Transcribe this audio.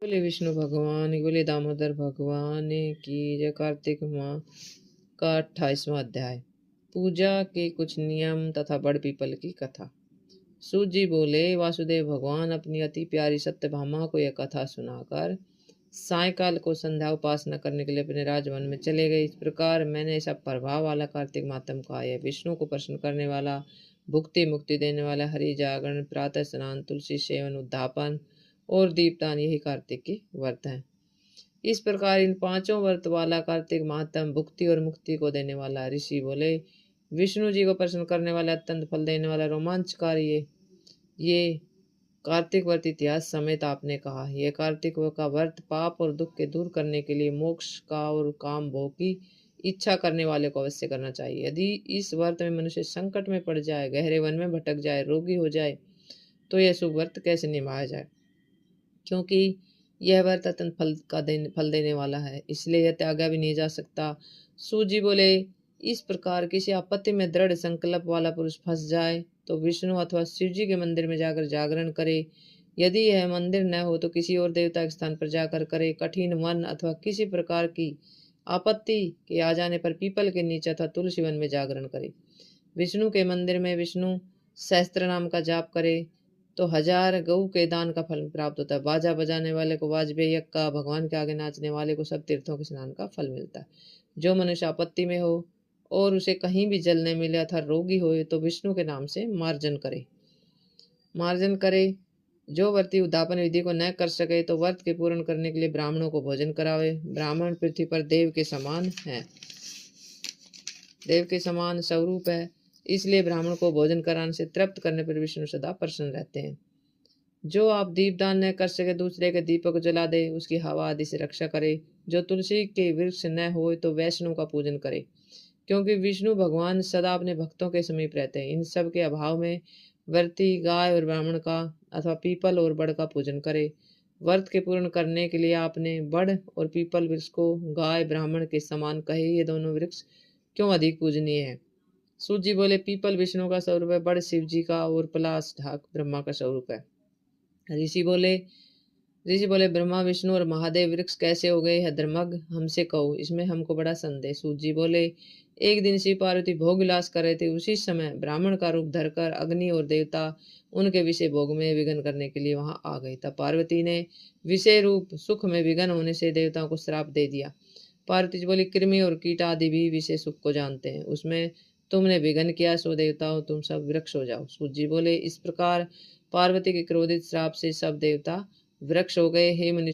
बोले विष्णु भगवान की, बोले दामोदर भगवान की जय। कार्तिक माह का 28वां अध्याय। पूजा के कुछ नियम तथा बड़ पीपल की कथा। सूत जी बोले, वासुदेव भगवान अपनी अति प्यारी सत्यभामा को यह कथा सुनाकर सायकाल को संध्या उपासना करने के लिए अपने राजवन में चले गए। इस प्रकार मैंने ऐसा प्रभाव वाला कार्तिक मातम कहा। यह विष्णु को प्रसन्न करने वाला, भुक्ति मुक्ति देने वाला, हरि जागरण, प्रातः स्नान, तुलसी सेवन, उद्धापन और दीपदान, यही कार्तिक के व्रत हैं। इस प्रकार इन पांचों व्रत वाला कार्तिक मातम भुक्ति और मुक्ति को देने वाला। ऋषि बोले, विष्णु जी को प्रसन्न करने वाला, अत्यंत फल देने वाला, रोमांचकारी ये कार्तिक व्रत इतिहास समेत आपने कहा। यह कार्तिक का व्रत पाप और दुख के दूर करने के लिए, मोक्ष का और काम भोग की इच्छा करने वाले को अवश्य करना चाहिए। यदि इस व्रत में मनुष्य संकट में पड़ जाए, गहरे वन में भटक जाए, रोगी हो जाए, तो यह शुभ व्रत कैसे निभाया जाए, क्योंकि यह व्रत अत्यंत फल देने वाला है, इसलिए यह त्यागा भी नहीं जा सकता। सूजी बोले, इस प्रकार किसी आपत्ति में दृढ़ संकल्प वाला पुरुष फंस जाए तो विष्णु अथवा शिव जी के मंदिर में जाकर जागरण करे। यदि यह मंदिर न हो तो किसी और देवता के स्थान पर जाकर करे। कठिन वन अथवा किसी प्रकार की आपत्ति के आ जाने पर पीपल के नीचे अथवा तुलसी वन में जागरण करे। विष्णु के मंदिर में विष्णु सहस्त्र नाम का जाप करे तो 1000 गऊ के दान का फल प्राप्त होता है। बाजा बजाने वाले को वाजपेय यज्ञ का, भगवान के आगे नाचने वाले को सब तीर्थों के स्नान का फल मिलता है। जो मनुष्य आपत्ति में हो और उसे कहीं भी जल न मिले अथवा रोगी हो तो विष्णु के नाम से मार्जन करे। जो व्रती उद्धापन विधि को न कर सके तो व्रत के पूर्ण करने के लिए ब्राह्मणों को भोजन करावे। ब्राह्मण पृथ्वी पर देव के समान स्वरूप है, इसलिए ब्राह्मण को भोजन कराने से तृप्त करने पर विष्णु सदा प्रसन्न रहते हैं। जो आप दीपदान न कर सके दूसरे के दीपक जला दे, उसकी हवा आदि से रक्षा करे। जो तुलसी के वृक्ष न हो तो वैष्णव का पूजन करे, क्योंकि विष्णु भगवान सदा अपने भक्तों के समीप रहते हैं। इन सब के अभाव में व्रती गाय और ब्राह्मण का अथवा पीपल और बड़ का पूजन करे। व्रत के पूर्ण करने के लिए आपने बड़ और पीपल वृक्ष को गाय ब्राह्मण के समान कहे। ये दोनों वृक्ष क्यों अधिक पूजनीय है? सूजी बोले, पीपल विष्णु का स्वरूप है, बड़ शिव जी का और पलाश ढाक ब्रह्मा का स्वरूप है। ऋषि बोले, ब्रह्मा विष्णु और महादेव वृक्ष कैसे हो गए है धर्मज्ञ, हमसे कहो, इसमें हमको बड़ा संदेह। सूजी बोले, एक दिन शिव पार्वती भोग विलास कर रहे थे। उसी समय ब्राह्मण का रूप धरकर अग्नि और देवता उनके विषय भोग में विघ्न करने के लिए वहां आ गए। तब पार्वती ने विषय रूप सुख में विघ्न होने से देवताओं को श्राप दे दिया। पार्वती जी बोली, कृमि और कीट आदि भी विषय सुख को जानते हैं, उसमें तुमने विघ्न किया, सो देवताओं तुम सब वृक्ष हो जाओ। सूजी बोले, इस प्रकार पार्वती के क्रोधित श्राप से सब देवता वृक्ष हो गए। हे मुनि